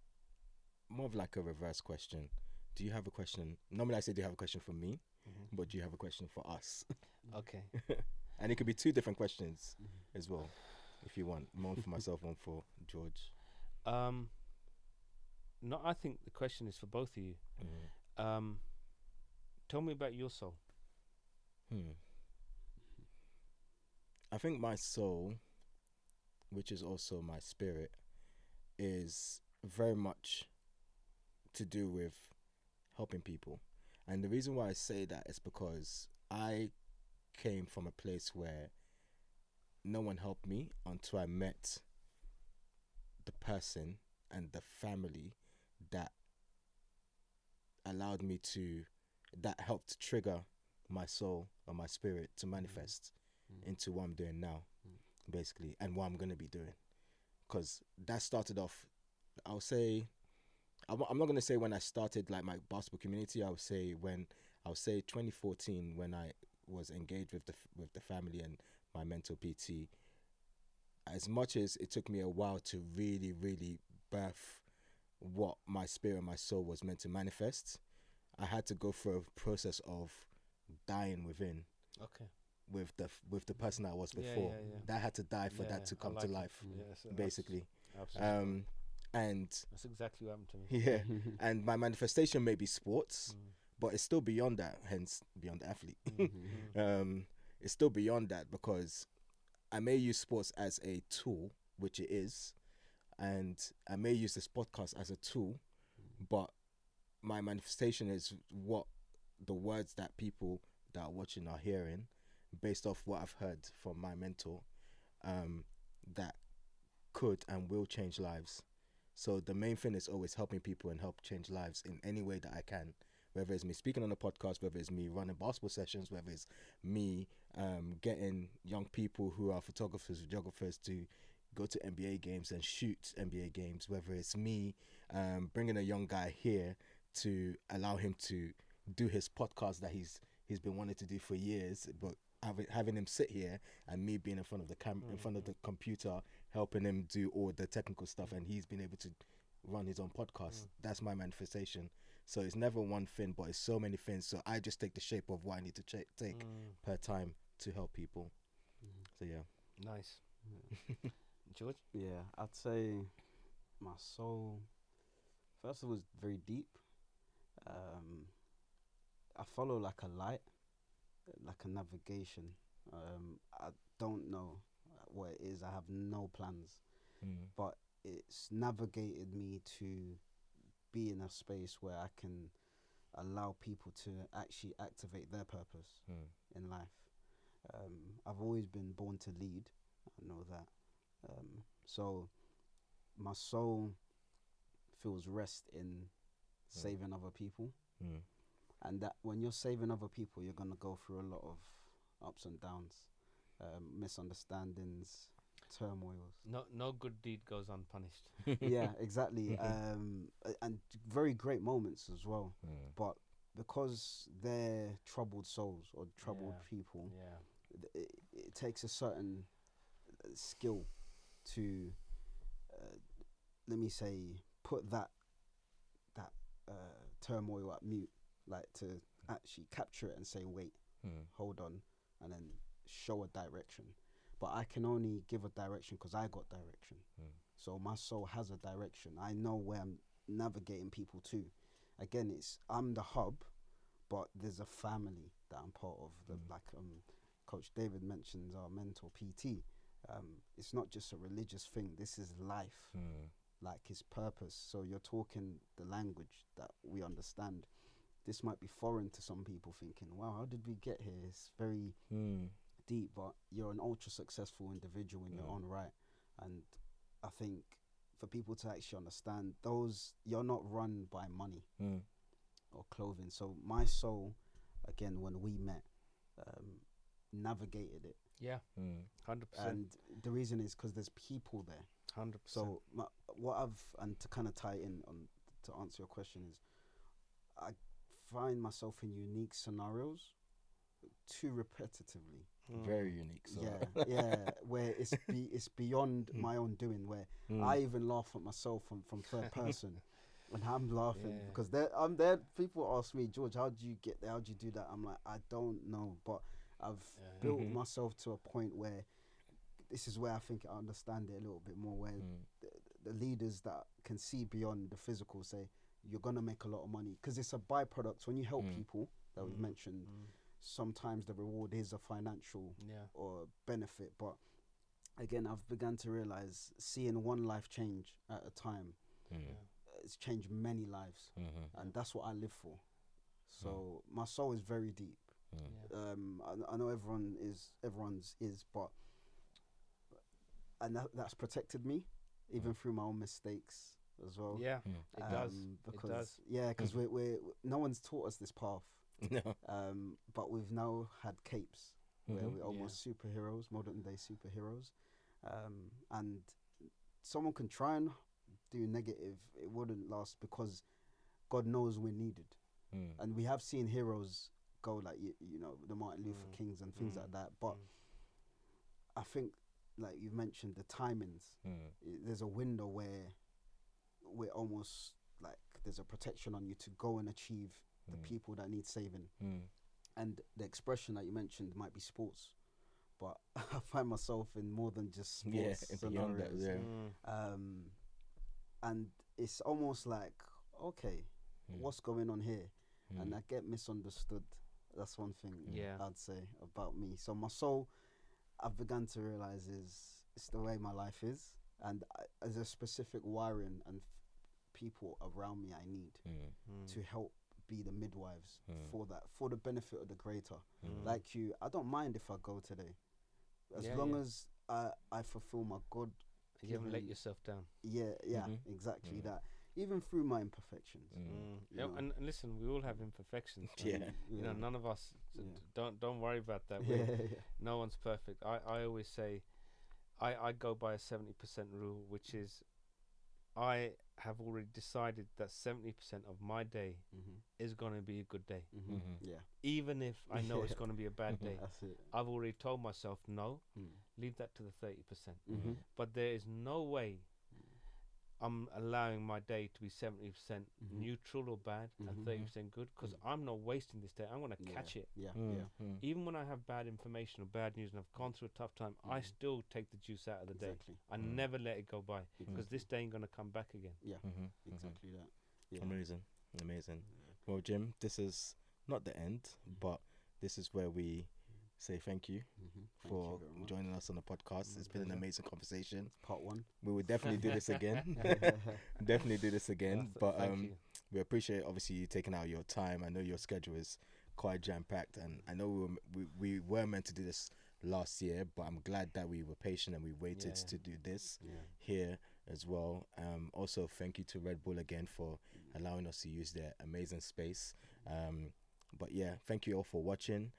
more of like a reverse question. Do you have a question? Normally I say, do you have a question for me? But do you have a question for us? Okay. And it could be two different questions as well, if you want. One for myself, one for George. No, I think the question is for both of you. Tell me about your soul. I think my soul, which is also my spirit, is very much to do with helping people. And the reason why I say that is because I came from a place where no one helped me until I met the person and the family that allowed me to, that helped trigger my soul or my spirit to manifest into what I'm doing now, basically, and what I'm going to be doing. Because that started off, I'll say, I'm not going to say when I started like my basketball community. I would say 2014, when I was engaged with the family and my mentor PT. As much as it took me a while to really, really birth what my spirit and my soul was meant to manifest, I had to go through a process of dying within. Okay. With the person I was before. That had to die for that to come to life, basically. Absolutely. And that's exactly what happened to me. Yeah. And my manifestation may be sports, but it's still beyond that, hence beyond the athlete. It's still beyond that, because I may use sports as a tool, which it is, and I may use this podcast as a tool, but my manifestation is what the words that people that are watching are hearing, based off what I've heard from my mentor, that could and will change lives. So the main thing is always helping people and help change lives in any way that I can, whether it's me speaking on a podcast, whether it's me running basketball sessions, whether it's me getting young people who are photographers, videographers to go to NBA games and shoot NBA games, whether it's me bringing a young guy here to allow him to do his podcast that he's been wanting to do for years, but having him sit here and me being in front of the in front of the computer, helping him do all the technical stuff, and he's been able to run his own podcast. That's my manifestation. So it's never one thing, but it's so many things. So I just take the shape of what I need to take per time to help people. So yeah. Nice. George? Yeah, I'd say my soul, first of all, is very deep. I follow like a light, like a navigation. I don't know what it is. I have no plans, but it's navigated me to be in a space where I can allow people to actually activate their purpose in life. I've always been born to lead. I know that. So my soul feels rest in saving other people. And that when you're saving other people, you're going to go through a lot of ups and downs, misunderstandings, turmoils. No good deed goes unpunished. Yeah, exactly. And very great moments as well. But because they're troubled souls or troubled people, it takes a certain skill to, let me say, put that turmoil at mute, like to actually capture it and say, wait, hold on, and then show a direction. But I can only give a direction because I got direction. So my soul has a direction. I know where I'm navigating people to. Again, I'm the hub, but there's a family that I'm part of. Like Coach David mentions our mentor PT. It's not just a religious thing. This is life, like his purpose. So you're talking the language that we understand. This might be foreign to some people, thinking, wow, how did we get here? It's very deep, but you're an ultra successful individual in your own right. And I think for people to actually understand, you're not run by money or clothing. So my soul, again, when we met, navigated it. Yeah, 100%. And the reason is because there's people there. 100%. So and to kind of tie in on to answer your question is, I find myself in unique scenarios too repetitively. Very unique. So. Yeah, where it's beyond my own doing. Where I even laugh at myself from third person, and I'm laughing because I'm there. People ask me, George, how do you get there? How do you do that? I'm like, I don't know, but I've built myself to a point where this is where I think I understand it a little bit more. Where the leaders that can see beyond the physical say, you're gonna make a lot of money because it's a byproduct. When you help people that we've mentioned, sometimes the reward is a financial or benefit. But again, I've begun to realize seeing one life change at a time, it's changed many lives, and that's what I live for. So my soul is very deep. I know everyone's is, but that's protected me even through my own mistakes as well. It does. Because it does. because we're no one's taught us this path. No. But we've now had capes where we're almost superheroes, modern day superheroes, and someone can try and do negative, it wouldn't last, because God knows we're needed. And we have seen heroes go, like you know, the Martin Luther Kings and things like that. But I think, like you've mentioned, the timings, there's a window where we're almost like there's a protection on you to go and achieve the people that need saving. And the expression that you mentioned might be sports, but I find myself in more than just sports scenarios. And it's almost like, okay, what's going on here? And I get misunderstood. That's one thing I'd say about me. So my soul, I've begun to realize, it's the way my life is, and there's a specific wiring and people around me I need to help be the midwives for that, for the benefit of the greater. Like you, I don't mind if I go today, as long as I fulfill my God. You haven't let yourself down. Exactly that. Even through my imperfections. And listen, we all have imperfections. You know, none of us. Don't worry about that. No one's perfect. I always say, I go by a 70% rule, which is, I have already decided that 70% of my day is going to be a good day. Even if I know it's going to be a bad day. That's it. I've already told myself, no, leave that to the 30%. But there is no way I'm allowing my day to be 70% neutral or bad and 30% good, because I'm not wasting this day. I'm going to catch it. Even when I have bad information or bad news and I've gone through a tough time, I still take the juice out of the day. I never let it go by, because this day ain't going to come back again. Exactly that. Amazing. Well, Jim, this is not the end, but this is where we say thank you for joining us on the podcast. It's been an amazing conversation. Part 1. We will definitely do this again. But we appreciate, obviously, you taking out your time. I know your schedule is quite jam-packed, and I know we were meant to do this last year, but I'm glad that we were patient and we waited to do this here as well. Also, thank you to Red Bull again for allowing us to use their amazing space. But yeah, thank you all for watching.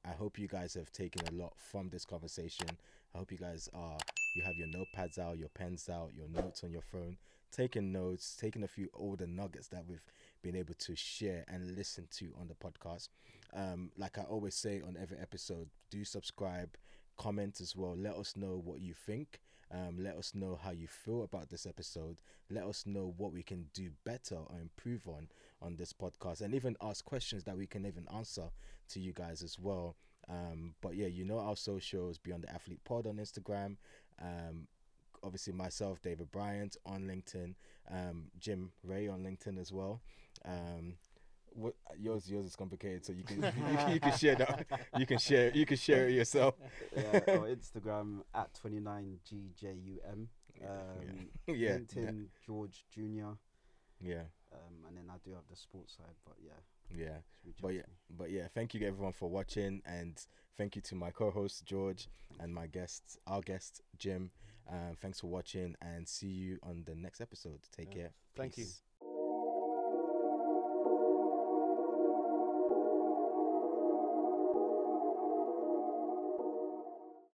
I hope you guys have taken a lot from this conversation. I hope you guys you have your notepads out, your pens out, your notes on your phone, taking notes, taking a few older nuggets that we've been able to share and listen to on the podcast. Like I always say on every episode, do subscribe, comment as well. Let us know what you think. Let us know how you feel about this episode. Let us know what we can do better or improve on this podcast, and even ask questions that we can even answer to you guys as well. But yeah, you know, our socials, Beyond the Athlete Pod on Instagram. Obviously myself, David Bryant on LinkedIn. Jim Rai on LinkedIn as well. What yours is complicated, so you can you can share that. You can share it yourself. Instagram at 29GJUM. LinkedIn George Jr. And then I do have the sports side, but thank you everyone for watching, and thank you to my co-host George and our guest Jim. Thanks for watching, and see you on the next episode. Take care. Thank Peace. you.